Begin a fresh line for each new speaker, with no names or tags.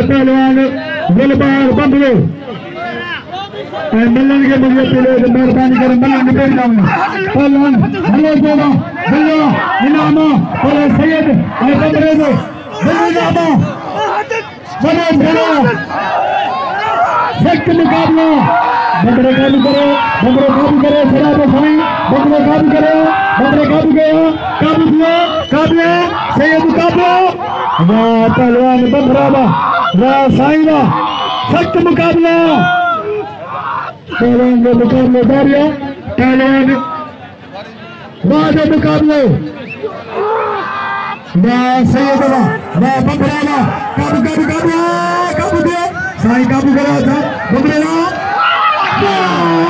पहलवान गुलबार बंदलो मिलन के मुझे पीले मेहरबानी कर मिलन निकल जाऊंगा पहलवान हेलो बोला बिल्लो इनामा बोले सैयद बंदरे दो बिल्लो इनामा बनो भेलो सख्त मुकाबला बंदरे काबू करो शराब सही बंदरे काबू करो बंदरे काबू गया काबू सैयद काबू वाह पहलवान बंदरा वाह साईं सख्त मुकाबला पहलवान के मुकाबले दारिया पहलवान वाह मुकाबले वाह सैयद वाह बंदरा काबू दिया साईं काबू करा था बंदरा वाह